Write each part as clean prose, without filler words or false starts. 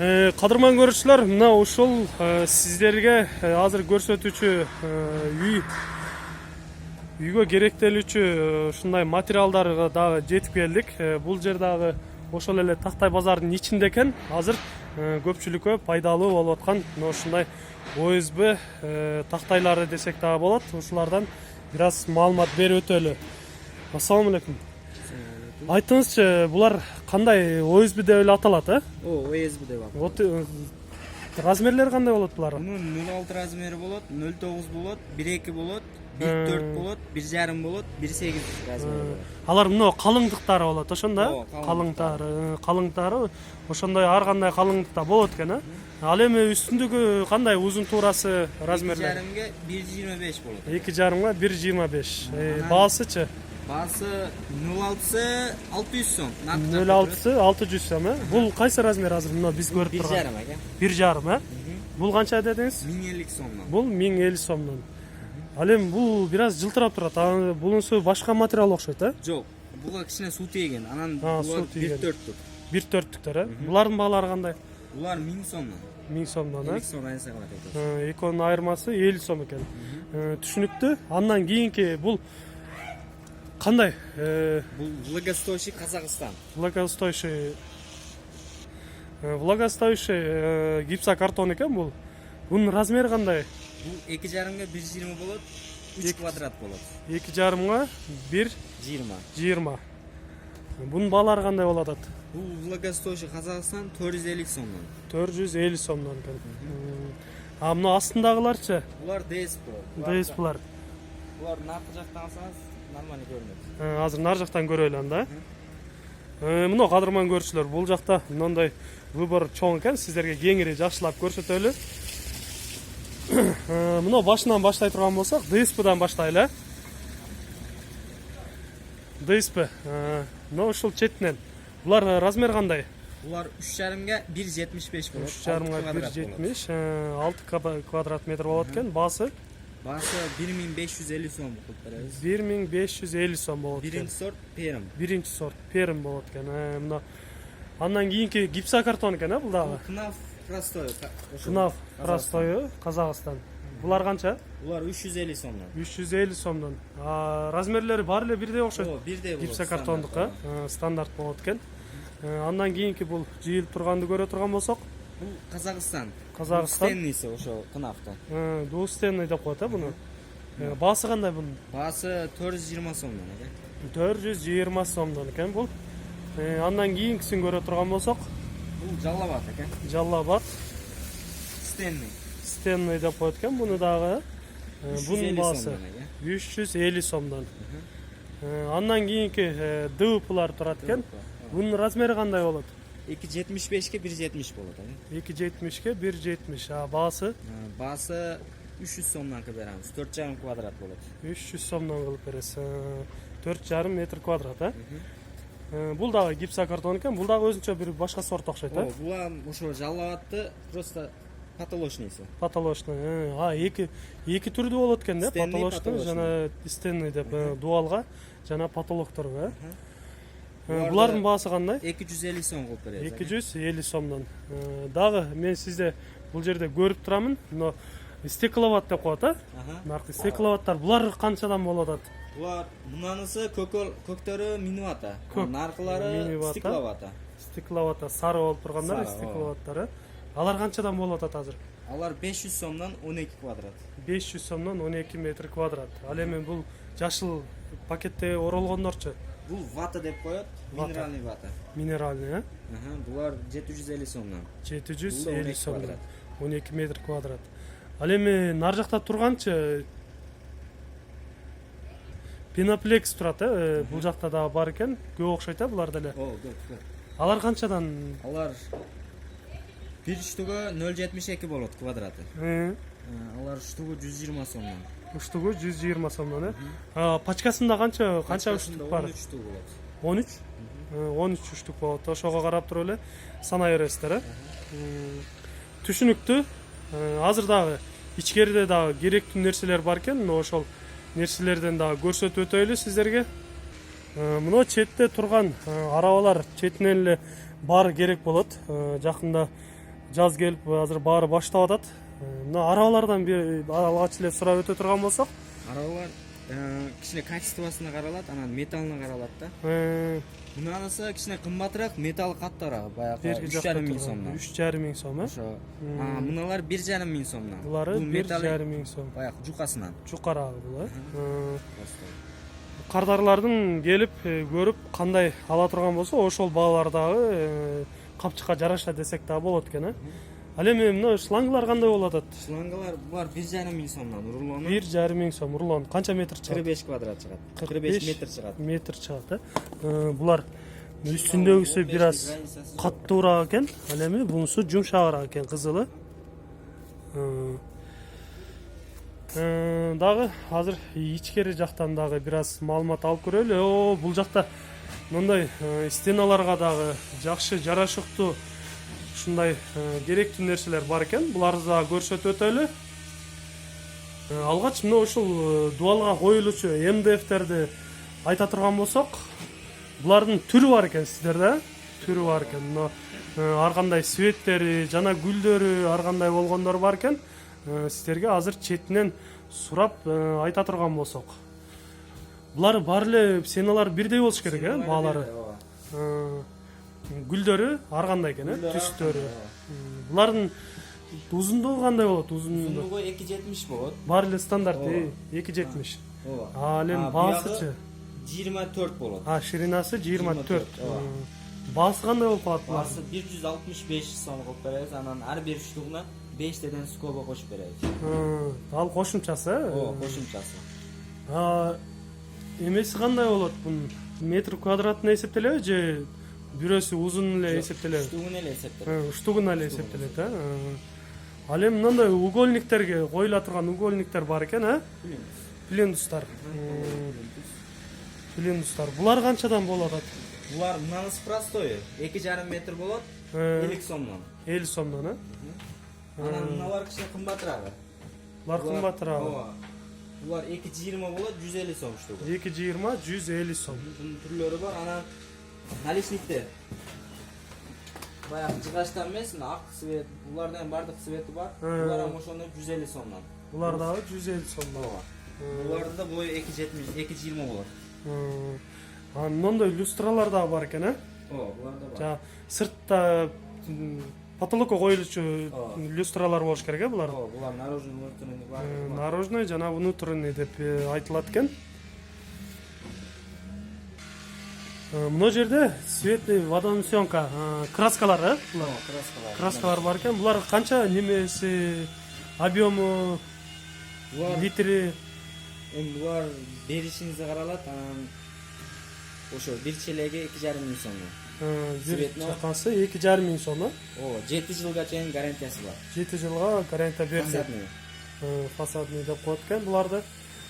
Кадырман көрүүчүлөр, мына ушул сиздерге азыр көрсөтүүчү үйгө керектелүүчү ушундай материалдарга дагы жетип келдик. Бул жер дагы ошол эле Тактай базардын ичинде экен. Азыр көпчүлүккө пайдалуу болуп аткан ушундай ОСБ тактайлары десек дагы болот. Ушулардан бир аз маалымат берип өтөлү. Ассаламу алейкум. Айтыңызчы, булар кандай ОСБ деп эле аталат, ОСБ деп аталат. Размерлери кандай болот булар? Мунун 0,6 размери болот, 0,9 болот, 1,2 болот, 1,4 болот, 1,5 болот, 1,8 размери болот. Алар мына калыңдыктары болот, ошондо? Калыңдыктары ошондой ар кандай калыңдыкта болот экен, Ал эми үстүндөгү кандай узун туурасы размерлери? 2,5 болот. 2,5 1,25. Баасычы? Баасы 0,6 600 сом. 0,6 600 сом, Бул кайсы размер азыр мына биз көрүп турган? 1,5, Бул канча дедиңиз? 1050 сомдон. Бул 1050 сомдон. Ал эми бул бир аз жылтырап турат. Булунсу башка материал окшойт, Жок, буга кичине суу тийген. Анан булар 1,4-түк. 1,4-түктөр, Булардын баалары кандай? Булар 1000 сомдон. 1000 сомдон, 50 сом разница кылат экен. Экөөнүн айырмасы 50 сом экен. Түшүнүктүү. Андан кийинки бул кандай? Бул влагостоящий Казакстан. Влагостоящий гипсокартон экен бул. Бунун размери кандай? Бул 2,5 1,20 болот, 3 квадрат болот. 2,5 1,20. Бунун баалары кандай болот атат? Бул влагостоящий Казакстан 450 сомдон. 450 сомдон экен. А мына астындагыларчы? Булар DSP. DSP'лар. Булар наркы жактан алсаңыз нормально көрүнөт. Азыр нар жактан көрөлү анда. Мына кадырман көрүүчүлөр, бул жакта мындай выбор чоң экен, сиздерге кеңири жакшылап көрсөтөлү. Мына башынан баштай турган болсок, DSP'дан баштайлы. DSP. Мына ушул четинен. Булар размер кандай? Булар 3,5 1,75 болот. 3,5 1,70, 6 квадрат метр болот экен. Баасы? Баасы 1550 сом кылып беребиз. 1550 сом болот экен. Биринчи сорт Перм. Биринчи сорт Перм болот экен. Мына андан кийинки гипсокартон экен, бул дагы. Кнав простой. Кнав простой, Казакстан. Булар канча? Булар 350 сомдон. 350 сомдон. Размерлери баары эле бирдей окшойт. Бирдей болот. Гипсокартондук, стандарт болот экен. Андан кийинки бул жыйылып турганды көрө турган болсок, бул Казакстан. Казакстан. Стенниси ошо кнавта. Двустенный деп коет, буну. Баасы кандай бунун? Баасы 420 сомдон экен. 420 сомдон экен бул. Андан кийинкисин көрө турган болсок, бул Жаллабад экен. Жаллабад. Стенный деп коет экен буну дагы. Бунун баасы 350 сомдон. Андан кийинки ДВП'лар турат экен. Бунун размери кандай болот? 2,75 1,70 болот экен. 2,70 1,70. Баасы? Баасы 300 сомдон кылып беребиз. 4,5 квадрат болот. 300 сомдон кылып бересиз. 4,5 метр квадрат, Бул дагы гипсокартон экен. Бул дагы өзүнчө бир башка сорт окшойт, Бул ошо Жаллабадты просто потолочныйсы. Потолочный. Эки түрдүү болот экен, Потолочный жана стенный деп дуалга жана потолокторго, Булардын баасы кандай? 250 сом кылып беребиз. 250 сомдон. Дагы мен сизде бул жерде көрүп турамын. Мына стекловат деп коет, Наркы стекловаттар. Булар канчадан болот атат? Булар мынанысы көктөрү минивата. Наркылары стекловата. Стекловата сары болуп тургандар стекловаттары. Алар канчадан болот атат азыр? Алар 500 сомдон 12 квадрат. 500 сомдон 12 метр квадрат. Ал эми бул жашыл пакетте оролгондорчу? Бул вата деп коет, минеральный вата. Минеральный, Булар 750 сомдон. 750 сомдон. 12 метр квадрат. Ал эми нар жакта турганчы Пеноплекс турат, бул жакта дагы бар экен. Көп окшойт, булар деле. Көп. Алар канчадан? Алар бир штугу 0,72 болот квадраты. Алар штугу 120 сомдон. Уштугу 120 сомдон, Пачкасында канча уштук бар? 13 штук болот. 13? 13 уштук болот. Ошого карап туруп эле санай бересиздер, Түшүнүктүү. Азыр дагы ичкерide дагы керектүү нерселер бар экен. Ошол нерселерден дагы көрсөтүп өтөйлү сиздерге. Мына четте турган арабалар четинен эле баары керек болот. Жакында жаз келип азыр баары баштап атат. Мына арабалардан бир алгач эле сурап өтө турган болсок, арабалар кичине качествосуна каралат, анан металлына каралат да. Мынанысы кичине кымбатыраак, металлы каттуураак, баягы 3,5 миң сомдон. 3,5 миң сом, Ошо. Мыналар 1,5 миң сомдон. Булары 1,5 миң сом. Баягы жукасынан. Жукараагы бул, Кардарлардын келип көрүп кандай ала турган болсо, ошол баалар дагы капчыкка жараша десек дагы болот экен, Ал эми мына шлангылар кандай болуп атат? Шлангалар булар 1,5 миң сомдон, рулону 1,5 миң сом рулон. Канча метр чыгат? 45 квадрат чыгат. 45 метр чыгат. Метр чыгат, Булар үстүндөгүсү бир аз каттуураак экен, ал эми бунусу жумшагыраак экен, кызылы. Дагы азыр ичкери жактан дагы бир аз маалымат алып көрөлү. Бул жакта мындай стеналарга дагы жакшы жарашыктуу ушундай керектүү нерселер бар экен. Буларды дагы көрсөтүп өтөлү. Алгач мына ушул дубалга коюлуучу МДФтерди айта турган болсок, булардын түрү бар экен сиздерде, түрү бар экен. Мына ар кандай светтери жана гүлдөрү ар кандай болгондор бар экен. Сиздерге азыр четинен сурап айта турган болсок, булар баары эле стеналар бирдей болуш керек, баалары. Гүлдөрү ар кандай экен, түстөрү. Булардын узундугу кандай болот? Узундугу 2,70 болот. Баары эле стандарт 2,70. Ал эми баасычы 24 болот. Ширинасы 24. Баасы кандай болуп калат? Баасы 165 сом кылып беребиз. Анан ар бир үчтүгүнө 5 теден скоба кошуп беребиз. Ал кошумчасы, кошумчасы. Эмеси кандай болот? Бунун метр квадратына эсептелеби же бирөөсү узун эле эсептелеби? Үчтүгүнө эле эсептелет. Үчтүгүнө эле эсептелет, Ал эми мындай угольниктерге коюла турган угольниктер бар экен, Плинтустар. Плинтустар. Булар канчадан болот атат? Булар мынанысы простой, 2,5 метр болот, 50 сомдон. 50 сомдон, Анан мыналар кичине кымбатыраак. Булар кымбатыраак. Булар 2,20 болот, 150 сом штугу. 2,20, 150 сом. Бунун түрлөрү бар, анан наличниктер. Баягы жыгачтан эмес, ак цвет, булардын бардык цвети бар. Булар ошондо 150 сомдон. Булар дагы 150 сомдон. Булардын да бою 2,70, 2,20 болот. Мындай люстралар дагы бар экен, Буларда бар. Жа сыртта потолокко коюлуучу люстралар болуш керек, булар. Булар наружный, внутренний бар. Наружный жана внутренний деп айтылат экен. Мына жерде цветный водонесёнка краскалар, краскалар бар экен. Булар канча немеси, объему, литри? Булар беришиңизге каралат, анан ошо бир челеги 2,5 миң сомдон. Бир чакасы 2,5 миң сом, 7 жылга чейин гарантиясы бар. 7 жылга гарантия берилет. Фасадный деп коет экен буларды.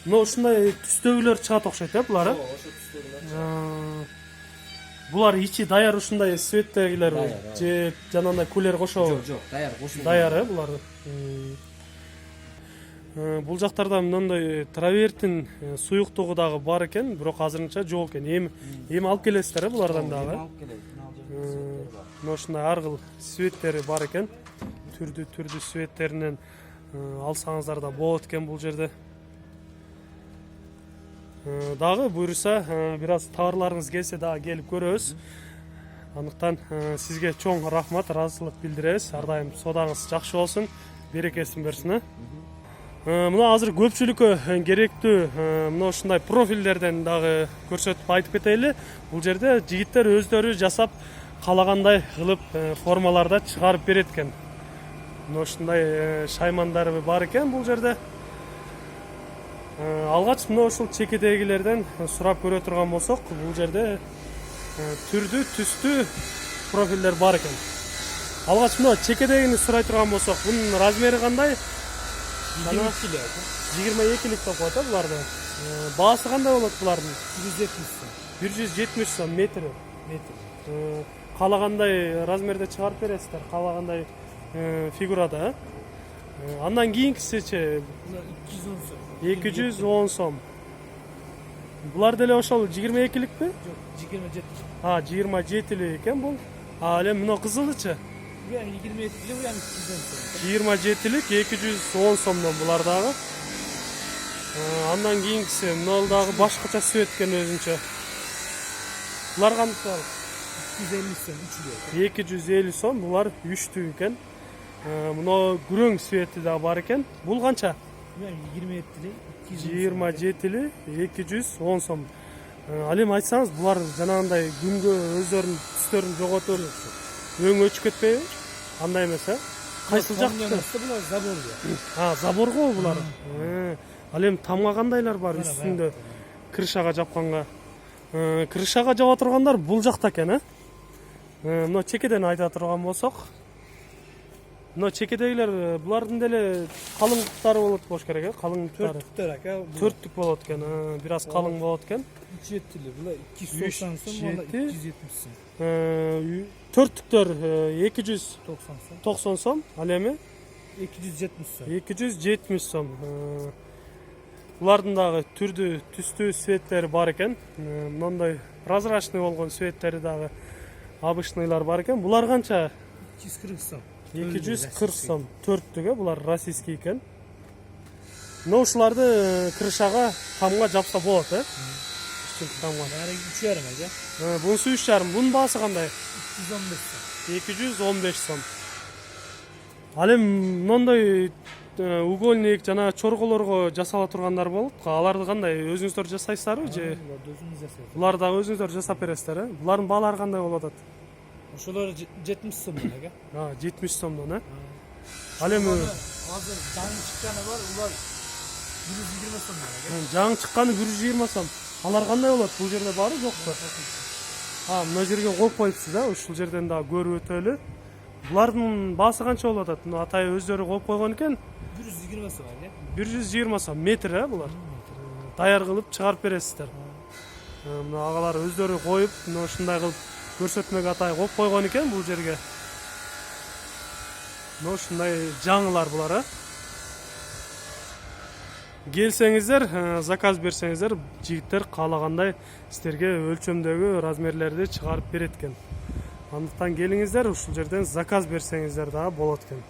Мына ушундай түстөгүлөр чыгат окшойт, булар. Ошо түстөгүлөр. Булар ичи даяр ушундай светтегилер же жанагындай кулер кошобу? Жок, даяр кошулган. Даяр, булар. Бул жактарда мындай траверттин суюктугу дагы бар экен, бирок азырынча жок экен. Эми алып келесиздер, булардан дагы. Алып келет. Мына ушундай ар кыл светтери бар экен. Түрдүү светтеринен алсаңыздар да болот экен бул жерде. Дагы буйруса бир аз товарларыңыз келсе дагы келип көрөбүз. Андыктан сизге чоң рахмат, ыраазычылык билдиребиз. Ар дайым соодаңыз жакшы болсун, берекесин берсин. Мына азыр көпчүлүккө керектүү мына ушундай профилдерден дагы көрсөтүп айтып кетели. Бул жерде жигиттер өздөрү жасап каалагандай кылып формаларда чыгарып берет экен. Мына ушундай шаймандары бар экен бул жерде. Алгач мына ушул чекедегилерден сурап көрө турган болсок, бул жерде түрдүү, түстүү профилдер бар экен. Алгач мына чекедегини сурай турган болсок, бунун размери кандай? 22лик деп коет, буларды. Баасы кандай болот булардын? 170 сом метри. Каалагандай размерде чыгарып бересиздер, каалагандай фигурада. Андан кийинкисичи 210 сом. Булар деле ошол 22ликпи? Жок, 27. 27лик экен бул. Ал эми мына кызылычы Yani 27'li bu yani 210 so'm. 27'lik 210 сомдон булар дагы. Андан кийинкиси мынал дагы башкача сүөткөн өзүнчө. Булар канча? 250 so'm 3'lü. 250 сом, булар 3'түү экен. Мына күрөң свети да бар экен. Бул канча? Yani 27'li 27'li 210 сом. Ал эми айтсаңыз, булар жанагындай күнгө өздөрүнүн түстөрүн жоготуп, өң өчүп кетпейби? Андай эмес, Кайсыл жактыкы? Булар забор ya. Забор го булар. Ал эми тамга кандайлар бар үстүндө? Крышага жапканга. Крышага жаба тургандар бул жакта экен, Мына чекеден айта турган болсок, мына чекедегилер булардын деле калыңдыктары болот болуш керек, калыңдыктары. Төрттүктөр ака. Төрттүк болот экен, бир аз калың болот экен. 3'li булар 290 so'm, вона 270 so'm. Төрттүктөр 90 so'm. 290 сом, ал эми 270 so'm. 270 сом. Булардын дагы түрдүү, түстүү светтери бар экен. Мындай прозрачный болгон светтери дагы обычныйлар бар экен. Булар канча? 240 so'm. 240 сом. Төрттүгө, булар российский экен. Но ушуларды крышага тамга жапса болот, Тамга. Yani 3,5 aca. Бунусу 3,5. Бунун баасы кандай? 215 so'm. 215 сом. Ал эми мындай угольник жана чорголорго жасала тургандар болуп, аларды кандай өзүңүздөр жасайсыздарбы же? Өзүмүз жасайбыз. Булар дагы өзүңүздөр жасап бересиздер, Булардын баалары кандай болуп атат? Ошолор 70 so'm aca. 70 сомдон, Ал эми Азыр жаңы чыкканы бар, улар 120 so'm aca. жаңы чыкканы 120 сом. Алар кандай болот? Бул жерде бары жокпу? Мына жерге коюп коюпсуз, Ушул жерден дагы көрүп өтөлү. Булардын баасы канча болуп атат? Атай өздөрү коюп койгон экен. 120 so'm aca. 120 сом метр, булар. Даяр кылып чыгарып бересиздер. Мына агалар өздөрү коюп, мына ушундай кылып көрсөтмөгө атай коюп койгон экен бул жерге. Мына ушундай жаңылар булар, Келсеңиздер, заказ берсеңиздер, жигиттер каалагандай силерге өлчөмдөгү размерлерди чыгарып берет экен. Андыктан келиңиздер, ушул жерден заказ берсеңиздер дагы болот экен.